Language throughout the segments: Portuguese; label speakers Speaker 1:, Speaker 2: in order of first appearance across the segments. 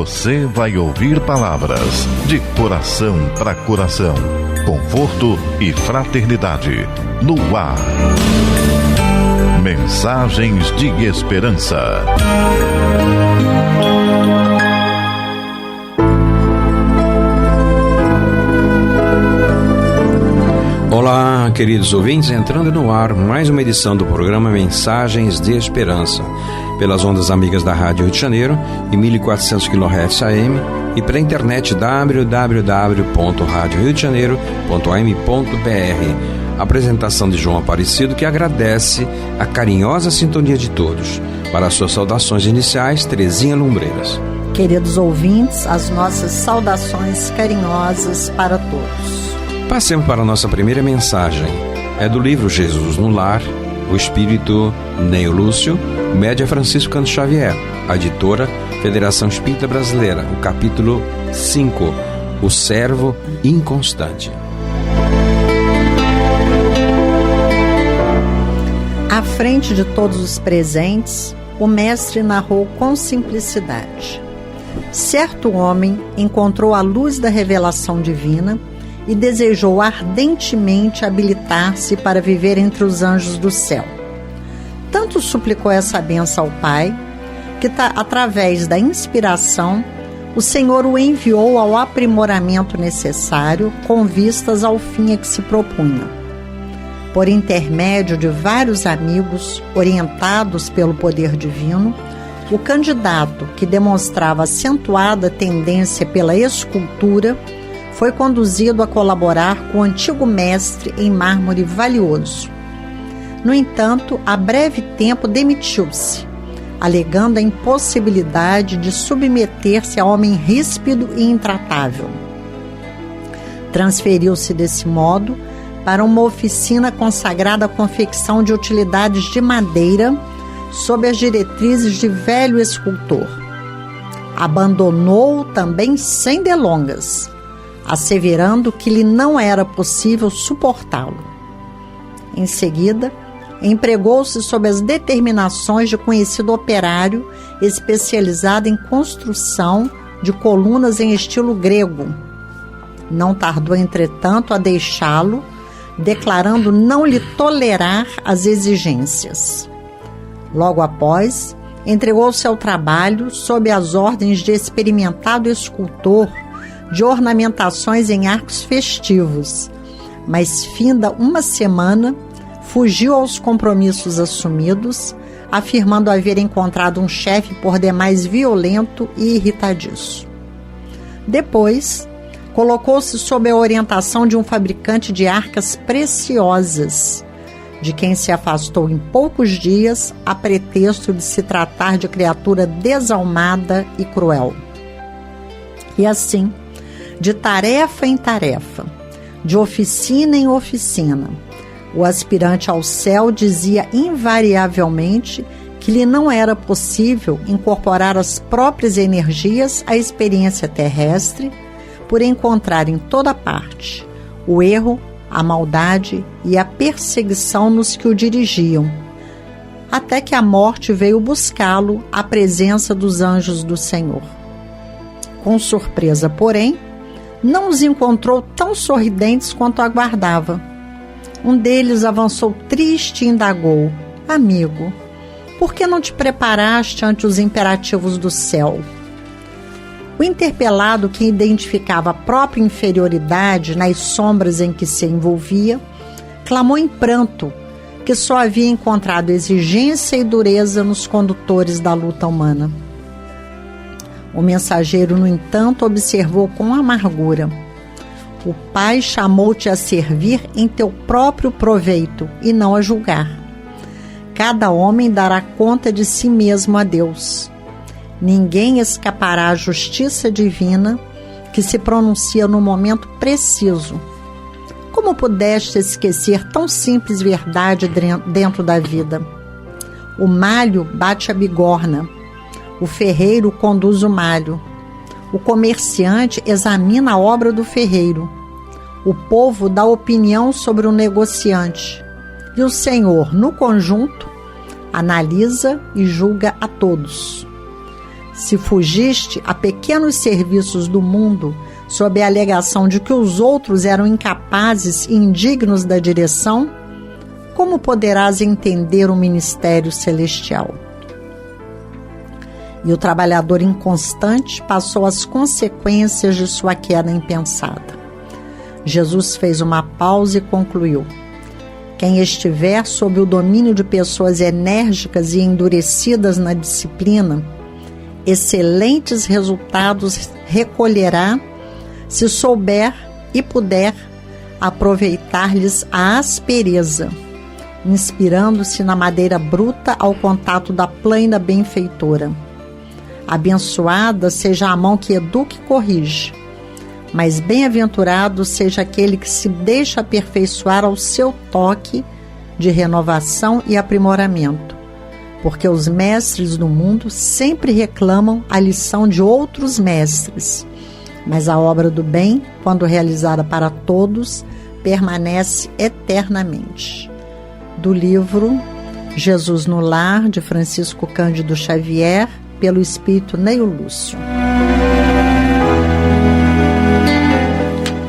Speaker 1: Você vai ouvir palavras de coração para coração, conforto e fraternidade, no ar. Mensagens de esperança.
Speaker 2: Olá, queridos ouvintes, entrando no ar mais uma edição do programa Mensagens de Esperança, pelas ondas amigas da Rádio Rio de Janeiro, em 1400 kHz AM, e pela internet www.radioriodejaneiro.am.br. Apresentação de João Aparecido, que agradece a carinhosa sintonia de todos. Para suas saudações iniciais, Terezinha Lumbreiras.
Speaker 3: Queridos ouvintes, as nossas saudações carinhosas para todos.
Speaker 2: Passemos para a nossa primeira mensagem. É do livro Jesus no Lar, o espírito Neio Lúcio, média Francisco Cândido Xavier, a editora Federação Espírita Brasileira, o capítulo 5, o servo inconstante.
Speaker 3: À frente de todos os presentes, o mestre narrou com simplicidade. Certo homem encontrou a luz da revelação divina e desejou ardentemente habilitar-se para viver entre os anjos do céu. Tanto suplicou essa bênção ao Pai, que através da inspiração, o Senhor o enviou ao aprimoramento necessário com vistas ao fim a que se propunha. Por intermédio de vários amigos, orientados pelo poder divino, o candidato, que demonstrava acentuada tendência pela escultura, foi conduzido a colaborar com o antigo mestre em mármore valioso. No entanto, a breve tempo demitiu-se, alegando a impossibilidade de submeter-se a homem ríspido e intratável. Transferiu-se desse modo para uma oficina consagrada à confecção de utilidades de madeira, sob as diretrizes de velho escultor. Abandonou-o também sem delongas, asseverando que lhe não era possível suportá-lo. Em seguida, empregou-se sob as determinações de conhecido operário especializado em construção de colunas em estilo grego. Não tardou, entretanto, a deixá-lo, declarando não lhe tolerar as exigências. Logo após, entregou-se ao trabalho sob as ordens de experimentado escultor de ornamentações em arcos festivos, mas finda uma semana, fugiu aos compromissos assumidos, afirmando haver encontrado um chefe por demais violento e irritadiço. Depois, colocou-se sob a orientação de um fabricante de arcas preciosas, de quem se afastou em poucos dias a pretexto de se tratar de criatura desalmada e cruel. E assim, de tarefa em tarefa, de oficina em oficina, o aspirante ao céu dizia invariavelmente que lhe não era possível incorporar as próprias energias à experiência terrestre, por encontrar em toda parte o erro, a maldade e a perseguição nos que o dirigiam, até que a morte veio buscá-lo à presença dos anjos do Senhor. Com surpresa, porém, não os encontrou tão sorridentes quanto aguardava. Um deles avançou triste e indagou: amigo, por que não te preparaste ante os imperativos do céu? O interpelado, que identificava a própria inferioridade nas sombras em que se envolvia, clamou em pranto que só havia encontrado exigência e dureza nos condutores da luta humana. O mensageiro, no entanto, observou com amargura: o Pai chamou-te a servir em teu próprio proveito e não a julgar. Cada homem dará conta de si mesmo a Deus. Ninguém escapará à justiça divina que se pronuncia no momento preciso. Como pudeste esquecer tão simples verdade dentro da vida? O malho bate a bigorna. O ferreiro conduz o malho. O comerciante examina a obra do ferreiro. O povo dá opinião sobre o negociante. E o Senhor, no conjunto, analisa e julga a todos. Se fugiste a pequenos serviços do mundo sob a alegação de que os outros eram incapazes e indignos da direção, como poderás entender o ministério celestial? E o trabalhador inconstante passou as consequências de sua queda impensada. Jesus fez uma pausa e concluiu: quem estiver sob o domínio de pessoas enérgicas e endurecidas na disciplina, excelentes resultados recolherá se souber e puder aproveitar-lhes a aspereza, inspirando-se na madeira bruta ao contato da plana benfeitora. Abençoada seja a mão que educa e corrige, mas bem-aventurado seja aquele que se deixa aperfeiçoar ao seu toque de renovação e aprimoramento, porque os mestres do mundo sempre reclamam a lição de outros mestres, mas a obra do bem, quando realizada para todos, permanece eternamente. Do livro Jesus no Lar, de Francisco Cândido Xavier, pelo Espírito Neio Lúcio.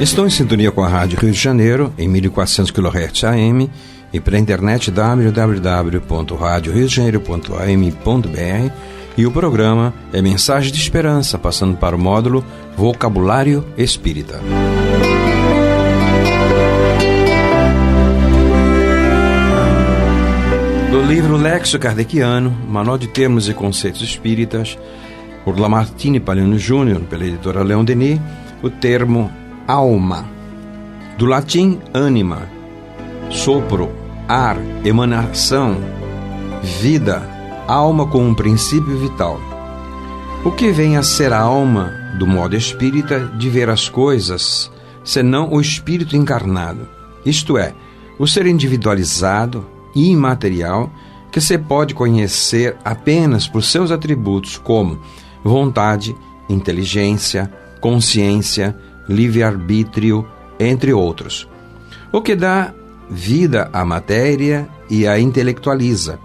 Speaker 2: Estão em sintonia com a Rádio Rio de Janeiro, em 1400 kHz AM, e pela internet www.radioriodejaneiro.am.br, e o programa é Mensagem de Esperança, passando para o módulo Vocabulário Espírita. Do livro Lexio Kardeciano, Manual de Termos e Conceitos Espíritas, por Lamartine Palhano Júnior, pela editora Leon Denis, o termo alma. Do latim anima, sopro, ar, emanação, vida, alma como um princípio vital. O que vem a ser a alma, do modo espírita, de ver as coisas, senão o espírito encarnado, isto é, o ser individualizado e imaterial que se pode conhecer apenas por seus atributos como vontade, inteligência, consciência, livre-arbítrio, entre outros. O que dá vida à matéria e a intelectualiza,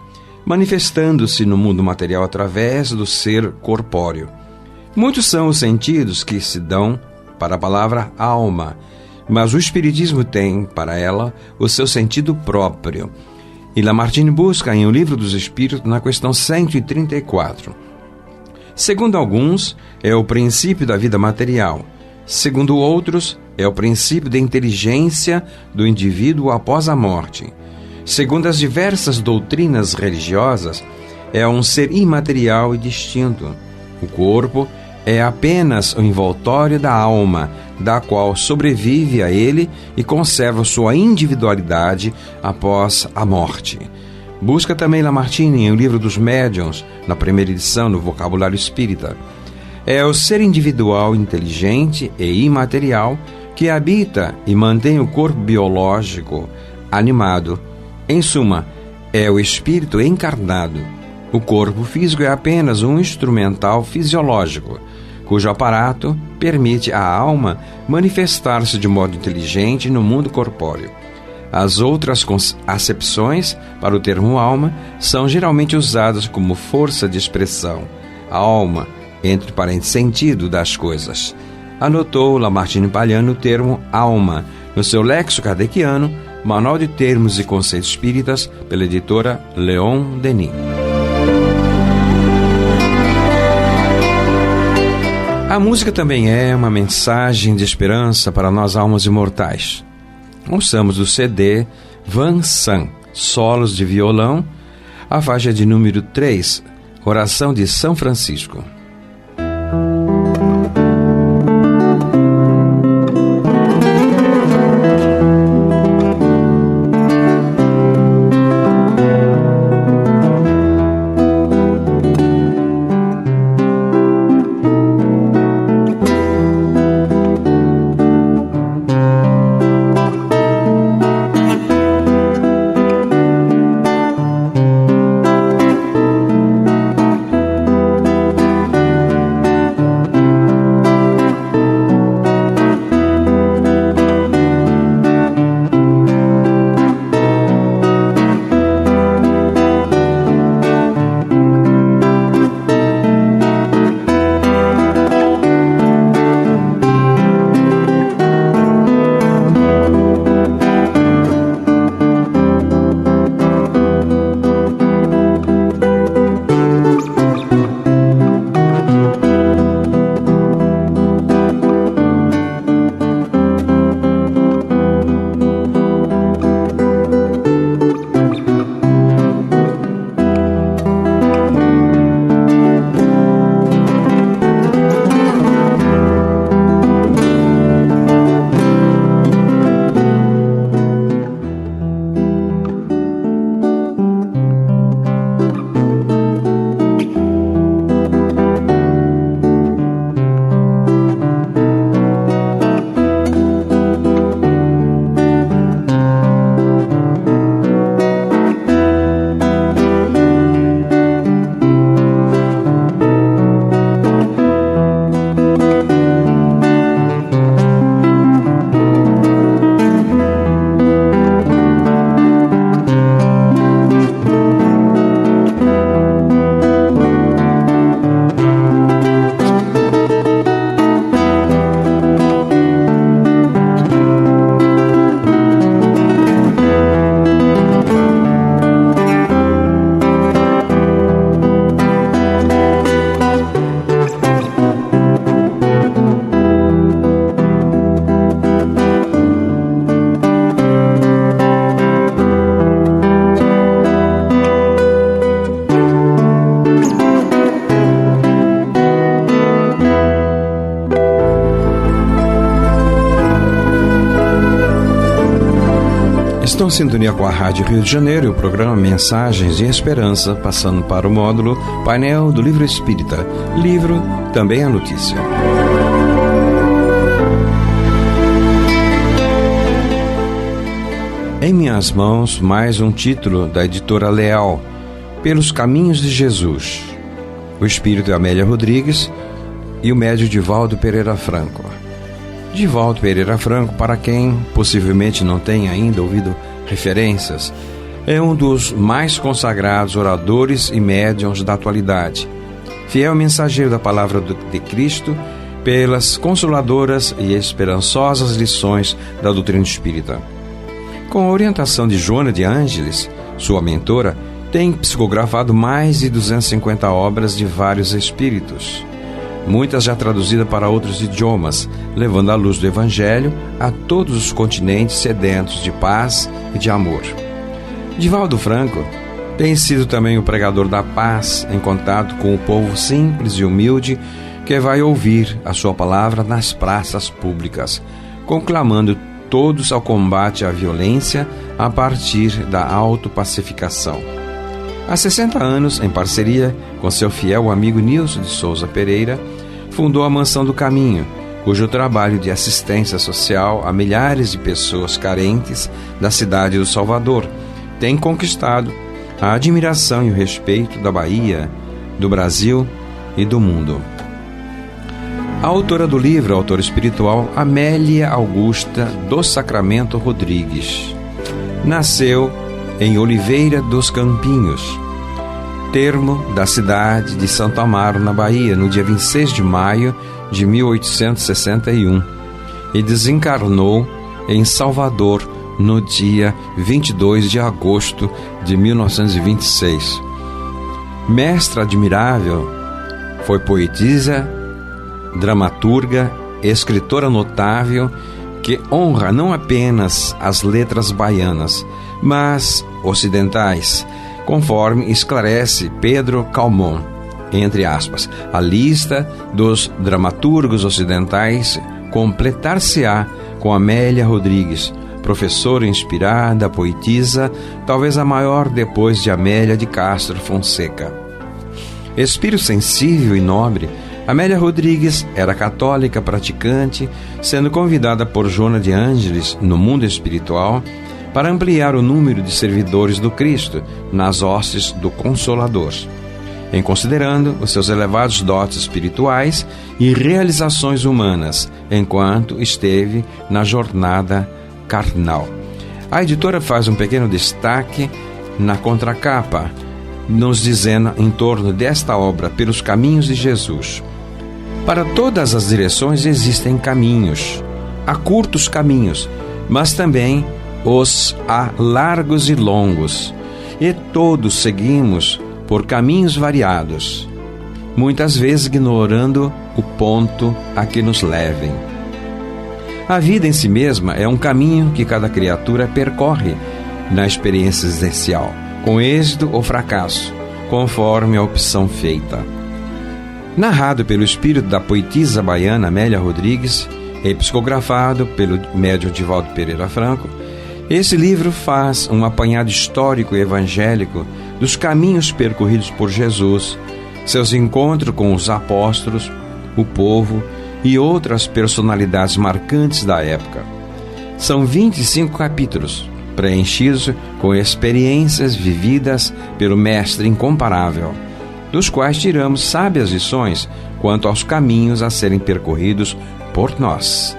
Speaker 2: manifestando-se no mundo material através do ser corpóreo. Muitos são os sentidos que se dão para a palavra alma, mas o Espiritismo tem, para ela, o seu sentido próprio. E Lamartine busca em O Livro dos Espíritos, na questão 134. Segundo alguns, é o princípio da vida material. Segundo outros, é o princípio da inteligência do indivíduo após a morte. Segundo as diversas doutrinas religiosas, é um ser imaterial e distinto. O corpo é apenas o envoltório da alma, da qual sobrevive a ele e conserva sua individualidade após a morte. Busca também Lamartine em O Livro dos Médiuns, na primeira edição, no Vocabulário Espírita. É o ser individual, inteligente e imaterial que habita e mantém o corpo biológico animado. Em suma, é o espírito encarnado. O corpo físico é apenas um instrumental fisiológico, cujo aparato permite à alma manifestar-se de modo inteligente no mundo corpóreo. As outras acepções para o termo alma são geralmente usadas como força de expressão. A alma, entre parênteses, sentido das coisas. Anotou Lamartine Palhano o termo alma no seu Lexio Kardeciano, Manual de Termos e Conceitos Espíritas, pela editora Leon Denis. A música também é uma mensagem de esperança para nós almas imortais. Ouçamos do CD Van Sant, solos de violão, a faixa de número 3, Oração de São Francisco. estão em sintonia com a Rádio Rio de Janeiro e o programa Mensagens de Esperança, passando para o módulo Painel do Livro Espírita. Livro, também a notícia. Em minhas mãos, mais um título da editora Leal, Pelos Caminhos de Jesus. O espírito é Amélia Rodrigues e o médium Divaldo Pereira Franco. Divaldo Pereira Franco, para quem possivelmente não tenha ainda ouvido referências, é um dos mais consagrados oradores e médiuns da atualidade. Fiel mensageiro da palavra de Cristo pelas consoladoras e esperançosas lições da doutrina espírita. Com a orientação de Joana de Ângeles, sua mentora, tem psicografado mais de 250 obras de vários espíritos, muitas já traduzidas para outros idiomas, levando a luz do Evangelho a todos os continentes sedentos de paz e de amor. Divaldo Franco tem sido também o pregador da paz em contato com o povo simples e humilde que vai ouvir a sua palavra nas praças públicas, conclamando todos ao combate à violência a partir da autopacificação. Há 60 anos, em parceria com seu fiel amigo Nilson de Souza Pereira, fundou a Mansão do Caminho, cujo trabalho de assistência social a milhares de pessoas carentes da cidade do Salvador tem conquistado a admiração e o respeito da Bahia, do Brasil e do mundo. A autora do livro, a autora espiritual Amélia Augusta do Sacramento Rodrigues, nasceu em Oliveira dos Campinhos, termo da cidade de Santo Amaro, na Bahia, no dia 26 de maio de 1861, e desencarnou em Salvador no dia 22 de agosto de 1926. Mestra admirável, foi poetisa, dramaturga, escritora notável que honra não apenas as letras baianas, mas ocidentais, conforme esclarece Pedro Calmon, entre aspas. A lista dos dramaturgos ocidentais completar-se-á com Amélia Rodrigues, professora inspirada, poetisa, talvez a maior depois de Amélia de Castro Fonseca. Espírito sensível e nobre, Amélia Rodrigues era católica praticante, sendo convidada por Joana de Ângeles, no mundo espiritual, para ampliar o número de servidores do Cristo nas hostes do Consolador, em considerando os seus elevados dotes espirituais e realizações humanas, enquanto esteve na jornada carnal. A editora faz um pequeno destaque na contracapa, nos dizendo em torno desta obra, Pelos Caminhos de Jesus. Para todas as direções existem caminhos. Há curtos caminhos, mas também há largos e longos, e todos seguimos por caminhos variados, muitas vezes ignorando o ponto a que nos levem. A vida em si mesma é um caminho que cada criatura percorre na experiência existencial, com êxito ou fracasso, conforme a opção feita. Narrado pelo espírito da poetisa baiana Amélia Rodrigues e psicografado pelo médium Divaldo Pereira Franco, esse livro faz um apanhado histórico e evangélico dos caminhos percorridos por Jesus, seus encontros com os apóstolos, o povo e outras personalidades marcantes da época. São 25 capítulos, preenchidos com experiências vividas pelo mestre incomparável, dos quais tiramos sábias lições quanto aos caminhos a serem percorridos por nós,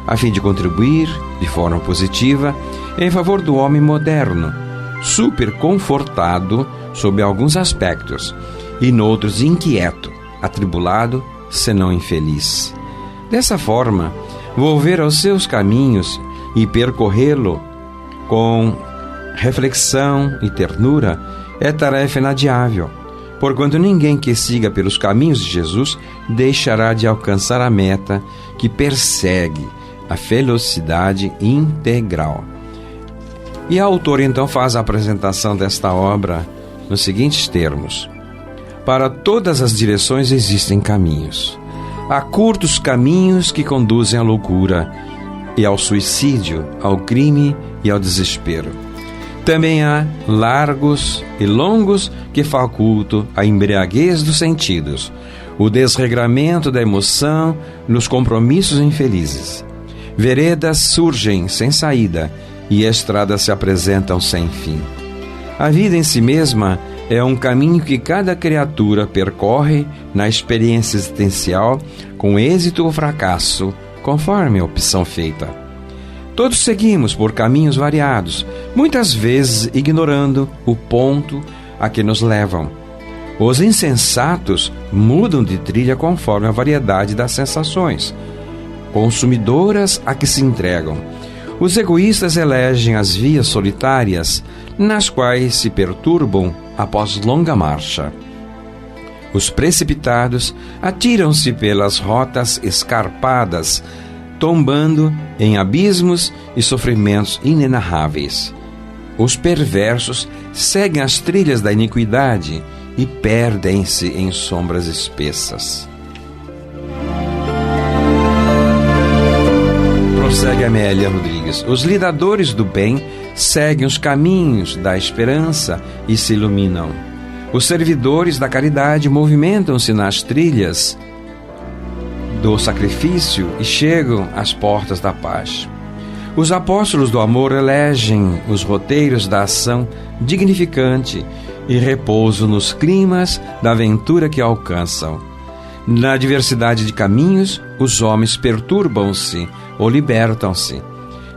Speaker 2: a fim de contribuir de forma positiva em favor do homem moderno, super confortado sob alguns aspectos, e noutros inquieto, atribulado, senão infeliz. Dessa forma, volver aos seus caminhos e percorrê-lo com reflexão e ternura é tarefa inadiável, porquanto ninguém que siga pelos caminhos de Jesus deixará de alcançar a meta que persegue, a felicidade integral. E a autora então faz a apresentação desta obra nos seguintes termos: para todas as direções existem caminhos. Há curtos caminhos que conduzem à loucura e ao suicídio, ao crime e ao desespero. Também há largos e longos que facultam a embriaguez dos sentidos, o desregramento da emoção nos compromissos infelizes. Veredas surgem sem saída e estradas se apresentam sem fim. A vida em si mesma é um caminho que cada criatura percorre na experiência existencial com êxito ou fracasso, conforme a opção feita. Todos seguimos por caminhos variados, muitas vezes ignorando o ponto a que nos levam. Os insensatos mudam de trilha conforme a variedade das sensações consumidoras a que se entregam. Os egoístas elegem as vias solitárias, nas quais se perturbam após longa marcha. Os precipitados atiram-se pelas rotas escarpadas, tombando em abismos e sofrimentos inenarráveis. Os perversos seguem as trilhas da iniquidade e perdem-se em sombras espessas. Prossegue Amélia Rodrigues. Os lidadores do bem seguem os caminhos da esperança e se iluminam. Os servidores da caridade movimentam-se nas trilhas do sacrifício e chegam às portas da paz. Os apóstolos do amor elegem os roteiros da ação dignificante e repousam nos climas da aventura que alcançam. Na diversidade de caminhos, os homens perturbam-se ou libertam-se.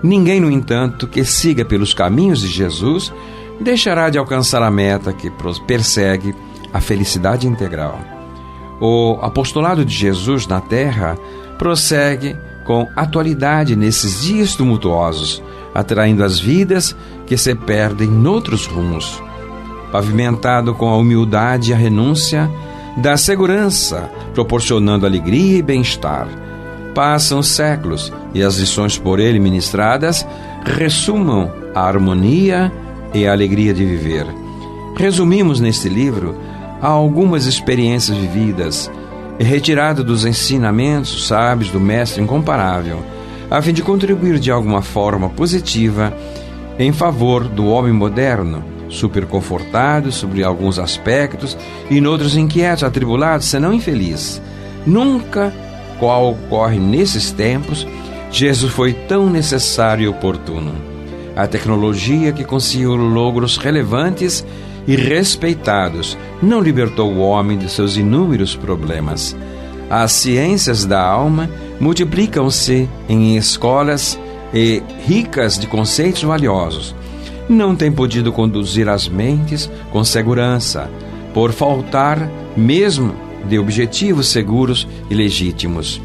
Speaker 2: Ninguém, no entanto, que siga pelos caminhos de Jesus deixará de alcançar a meta que persegue a felicidade integral. O apostolado de Jesus na terra prossegue com atualidade nesses dias tumultuosos, atraindo as vidas que se perdem noutros rumos. Pavimentado com a humildade e a renúncia, da segurança, proporcionando alegria e bem-estar. Passam os séculos e as lições por ele ministradas ressumam a harmonia e a alegria de viver. Resumimos neste livro algumas experiências vividas e retirado dos ensinamentos sábios do Mestre Incomparável, a fim de contribuir de alguma forma positiva em favor do homem moderno, superconfortado sobre alguns aspectos e noutros inquietos, atribulados, senão infeliz. Nunca, qual ocorre nesses tempos, Jesus foi tão necessário e oportuno. A tecnologia que conseguiu logros relevantes e respeitados não libertou o homem de seus inúmeros problemas. As ciências da alma multiplicam-se em escolas e ricas de conceitos valiosos. Não tem podido conduzir as mentes com segurança, por faltar mesmo de objetivos seguros e legítimos.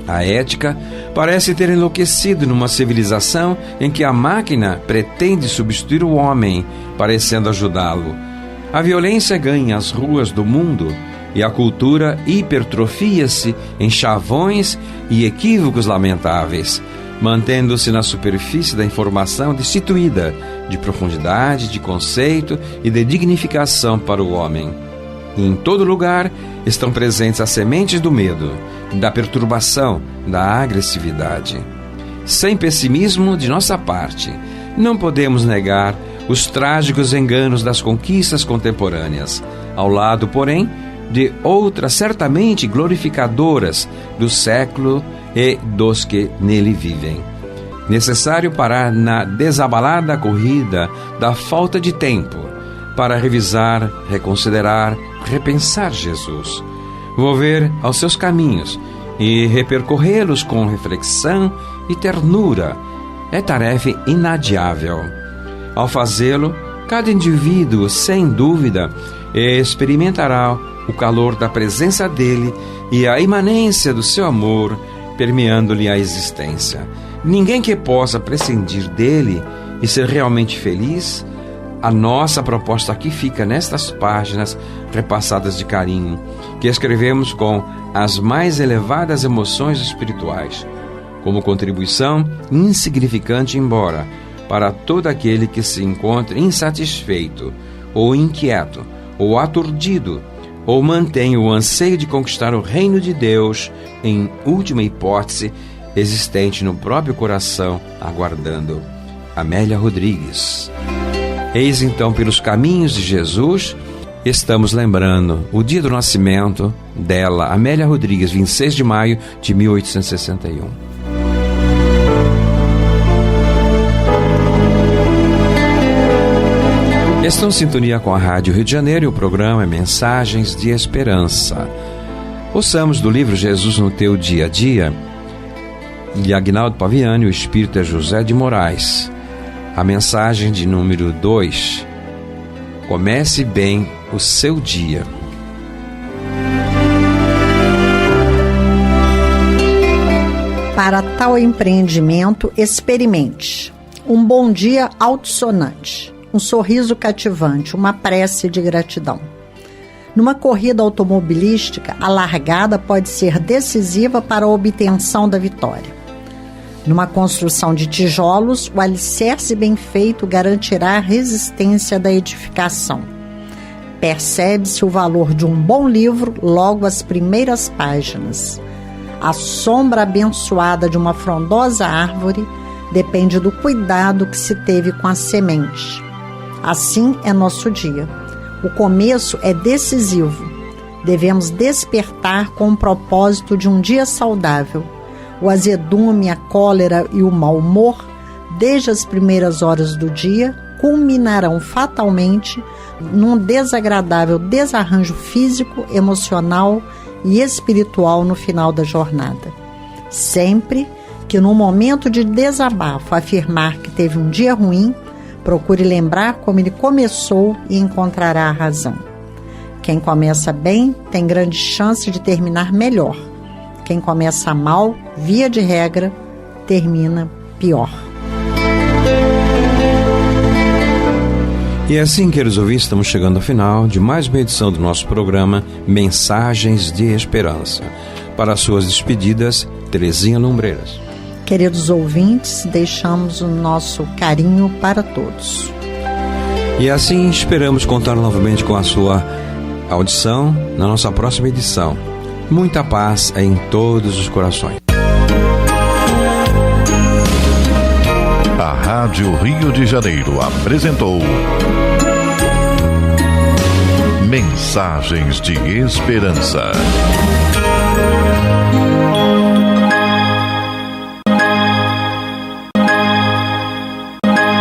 Speaker 2: A ética parece ter enlouquecido numa civilização em que a máquina pretende substituir o homem, parecendo ajudá-lo. A violência ganha as ruas do mundo e a cultura hipertrofia-se em chavões e equívocos lamentáveis, mantendo-se na superfície da informação destituída de profundidade, de conceito e de dignificação para o homem. E em todo lugar estão presentes as sementes do medo, da perturbação, da agressividade. Sem pessimismo de nossa parte, não podemos negar os trágicos enganos das conquistas contemporâneas, ao lado, porém, de outras certamente glorificadoras do século e dos que nele vivem. Necessário parar na desabalada corrida da falta de tempo para revisar, reconsiderar, repensar Jesus, volver aos seus caminhos e repercorrê-los com reflexão e ternura. É tarefa inadiável. Ao fazê-lo, cada indivíduo, sem dúvida, experimentará o calor da presença dele e a imanência do seu amor, permeando-lhe a existência. Ninguém que possa prescindir dele e ser realmente feliz. A nossa proposta aqui fica nestas páginas repassadas de carinho, que escrevemos com as mais elevadas emoções espirituais, como contribuição insignificante, embora, para todo aquele que se encontre insatisfeito, ou inquieto, ou aturdido, ou mantém o anseio de conquistar o reino de Deus, em última hipótese, existente no próprio coração, aguardando. Amélia Rodrigues. Eis então, pelos caminhos de Jesus, estamos lembrando o dia do nascimento dela, Amélia Rodrigues, 26 de maio de 1861. Estão em sintonia com a Rádio Rio de Janeiro e o programa é Mensagens de Esperança. Ouçamos do livro Jesus no Teu Dia a Dia, de Aguinaldo Paviani, o espírito é José de Moraes. A mensagem de número 2. Comece bem o seu dia.
Speaker 3: Para tal empreendimento, experimente um bom dia altissonante, um sorriso cativante, uma prece de gratidão. Numa corrida automobilística, a largada pode ser decisiva para a obtenção da vitória. Numa construção de tijolos, o alicerce bem feito garantirá a resistência da edificação. Percebe-se o valor de um bom livro logo às primeiras páginas. A sombra abençoada de uma frondosa árvore depende do cuidado que se teve com a semente. Assim é nosso dia. O começo é decisivo. Devemos despertar com o propósito de um dia saudável. O azedume, a cólera e o mau humor, desde as primeiras horas do dia, culminarão fatalmente num desagradável desarranjo físico, emocional e espiritual no final da jornada. Sempre que num momento de desabafo afirmar que teve um dia ruim, procure lembrar como ele começou e encontrará a razão. Quem começa bem tem grande chance de terminar melhor. Quem começa mal, via de regra, termina pior.
Speaker 2: E assim, queridos ouvintes, estamos chegando ao final de mais uma edição do nosso programa Mensagens de Esperança. Para as suas despedidas, Terezinha Lumbreiras.
Speaker 3: Queridos ouvintes, deixamos o nosso carinho para todos.
Speaker 2: E assim esperamos contar novamente com a sua audição na nossa próxima edição. Muita paz em todos os corações.
Speaker 1: A Rádio Rio de Janeiro apresentou Mensagens de Esperança.